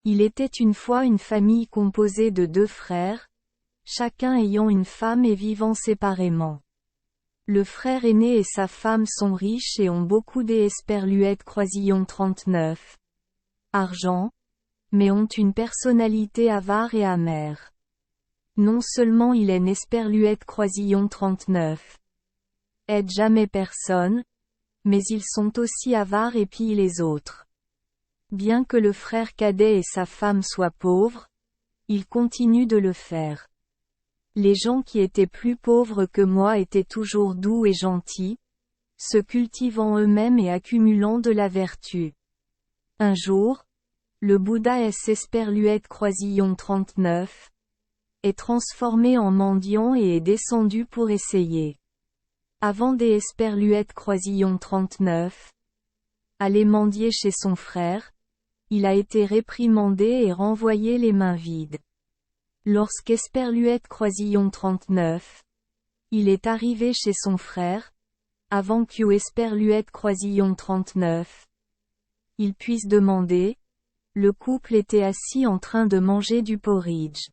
Il était une fois une famille composée de 2 frères, chacun ayant une femme et vivant séparément. Le frère aîné et sa femme sont riches et ont beaucoup d'esperluettes croisillon 39. Argent, mais ont une personnalité avare et amère. Non seulement il est n'esperluette croisillon 39. Aide jamais personne, mais ils sont aussi avares et pillent les autres. Bien que le frère cadet et sa femme soient pauvres, ils continuent de le faire. Les gens qui étaient plus pauvres que moi étaient toujours doux et gentils, se cultivant eux-mêmes et accumulant de la vertu. Un jour, le Bouddha Esperluette croisillon 39 est transformé en mendiant et est descendu pour essayer. Avant d'Esperluette croisillon 39 aller mendier chez son frère, il a été réprimandé et renvoyé les mains vides. Lorsqu'Esperluette croisillon 39 il est arrivé chez son frère, avant qu'Esperluette croisillon 39 il puisse demander, le couple était assis en train de manger du porridge.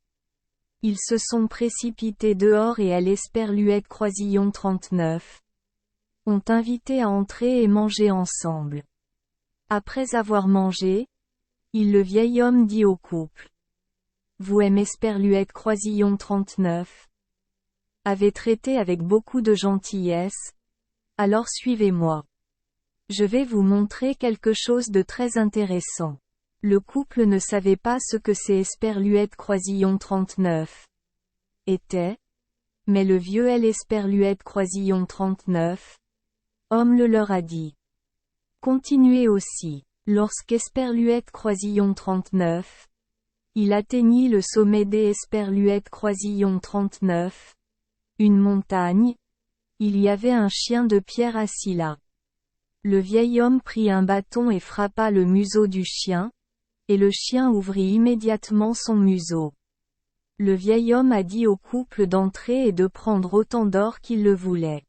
Ils se sont précipités dehors et Esperluette croisillon 39 ont invité à entrer et manger ensemble. Après avoir mangé, le vieil homme dit au couple. Vous Esperluette croisillon 39 avez traité avec beaucoup de gentillesse, alors suivez-moi. Je vais vous montrer quelque chose de très intéressant. Le couple ne savait pas ce que ces Esperluette croisillon 39 était, mais le vieux Esperluette croisillon 39 homme le leur a dit. Continuez aussi. Lorsqu'Esperluette croisillon 39 il atteignit le sommet d'Esperluette croisillon 39, une montagne, il y avait un chien de pierre assis là. Le vieil homme prit un bâton et frappa le museau du chien, et le chien ouvrit immédiatement son museau. Le vieil homme a dit au couple d'entrer et de prendre autant d'or qu'il le voulait.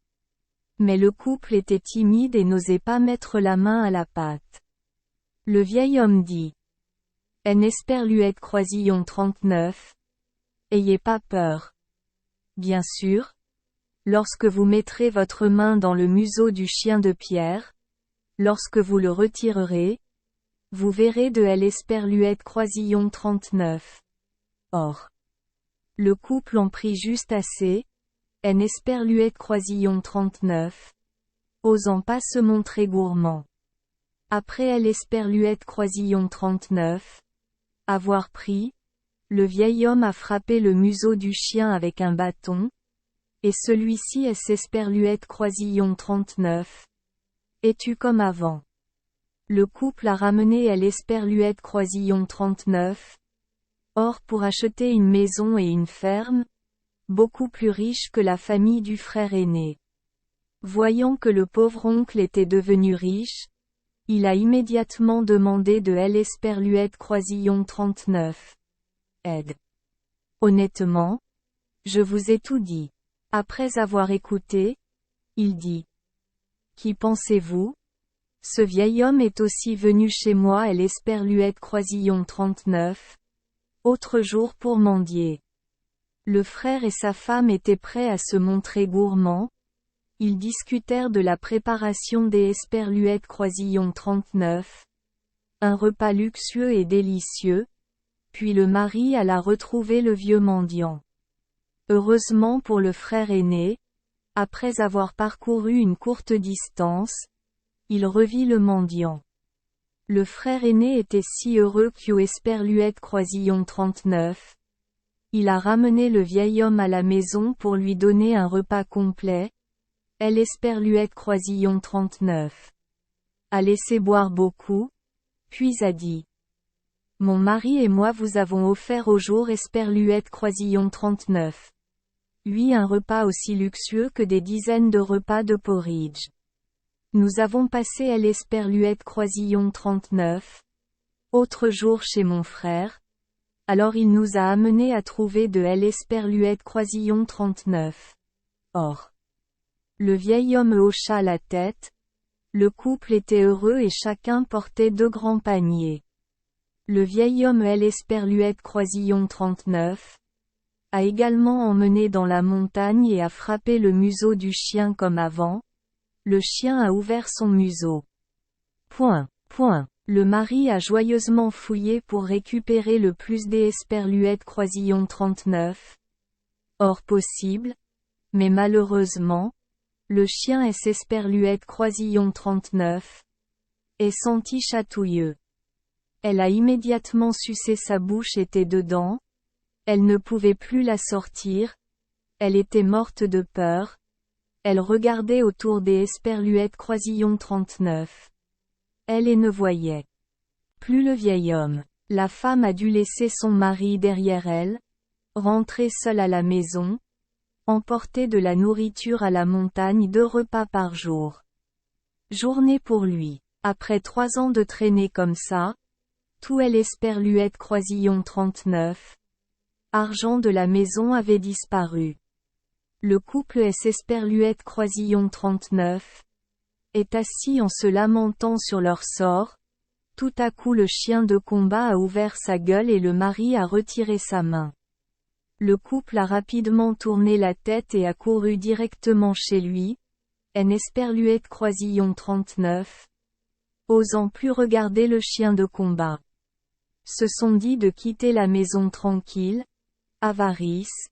Mais le couple était timide et n'osait pas mettre la main à la pâte. Le vieil homme dit. Esperluette croisillon 39. Ayez pas peur. Bien sûr. Lorsque vous mettrez votre main dans le museau du chien de pierre, lorsque vous le retirerez, vous verrez de Esperluette croisillon 39. Or. Le couple en prit juste assez, Esperluette croisillon 39. Osant pas se montrer gourmand. Après Esperluette croisillon 39. Avoir pris, le vieil homme a frappé le museau du chien avec un bâton, et celui-ci Esperluette croisillon 39. Es-tu comme avant? Le couple a ramené Esperluette croisillon 39. Or pour acheter une maison et une ferme, beaucoup plus riche que la famille du frère aîné. Voyant que le pauvre oncle était devenu riche, il a immédiatement demandé de Esperluette croisillon 39. Aide. Honnêtement, je vous ai tout dit. Après avoir écouté, il dit. Qui pensez-vous? Ce vieil homme est aussi venu chez moi Esperluette croisillon 39. Autre jour pour mendier. Le frère et sa femme étaient prêts à se montrer gourmands. Ils discutèrent de la préparation d'Esperluette croisillon 39. Un repas luxueux et délicieux. Puis le mari alla retrouver le vieux mendiant. Heureusement pour le frère aîné, après avoir parcouru une courte distance, il revit le mendiant. Le frère aîné était si heureux qu'Esperluette croisillon 39. Il a ramené le vieil homme à la maison pour lui donner un repas complet. Esperluette croisillon 39. A laissé boire beaucoup, puis a dit. Mon mari et moi vous avons offert au jour Esperluette croisillon 39. Lui un repas aussi luxueux que des dizaines de repas de porridge. Nous avons passé Esperluette croisillon 39. Autre jour chez mon frère. Alors il nous a amenés à trouver de Esperluette croisillon 39. Or. Le vieil homme hocha la tête. Le couple était heureux et chacun portait 2 grands paniers. Le vieil homme L. Esperluette Croisillon 39 a également emmené dans la montagne et a frappé le museau du chien comme avant. Le chien a ouvert son museau. Le mari a joyeusement fouillé pour récupérer le plus des Esperluette Croisillon 39. Or possible. Mais malheureusement, le chien S. Esperluette Croisillon 39 est senti chatouilleux. Elle a immédiatement sucé sa bouche était dedans. Elle ne pouvait plus la sortir. Elle était morte de peur. Elle regardait autour des Esperluette Croisillon 39. Elle ne voyait plus le vieil homme. La femme a dû laisser son mari derrière elle, rentrer seule à la maison, emporter de la nourriture à la montagne 2 repas par jour. Journée pour lui. Après 3 ans de traîner comme ça, tout L. Esperluette Croisillon 39. Argent de la maison avait disparu. Le couple S. Esperluette Croisillon 39 est assis en se lamentant sur leur sort. Tout à coup le chien de combat a ouvert sa gueule et le mari a retiré sa main. Le couple a rapidement tourné la tête et a couru directement chez lui. N. Esperluette Croisillon 39. Osant plus regarder le chien de combat. Se sont dit de quitter la maison tranquille. Avarice.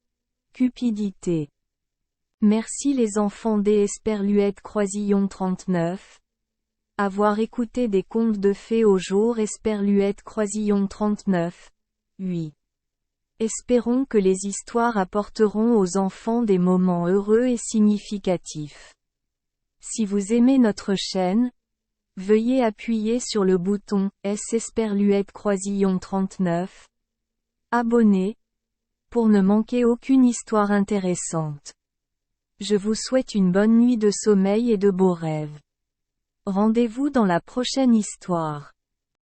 Cupidité. Merci les enfants des Esperluette Croisillon 39. Avoir écouté des contes de fées au jour Esperluette Croisillon 39. 8. Espérons que les histoires apporteront aux enfants des moments heureux et significatifs. Si vous aimez notre chaîne, veuillez appuyer sur le bouton S. Esperluette Croisillon 39. Abonner, pour ne manquer aucune histoire intéressante. Je vous souhaite une bonne nuit de sommeil et de beaux rêves. Rendez-vous dans la prochaine histoire.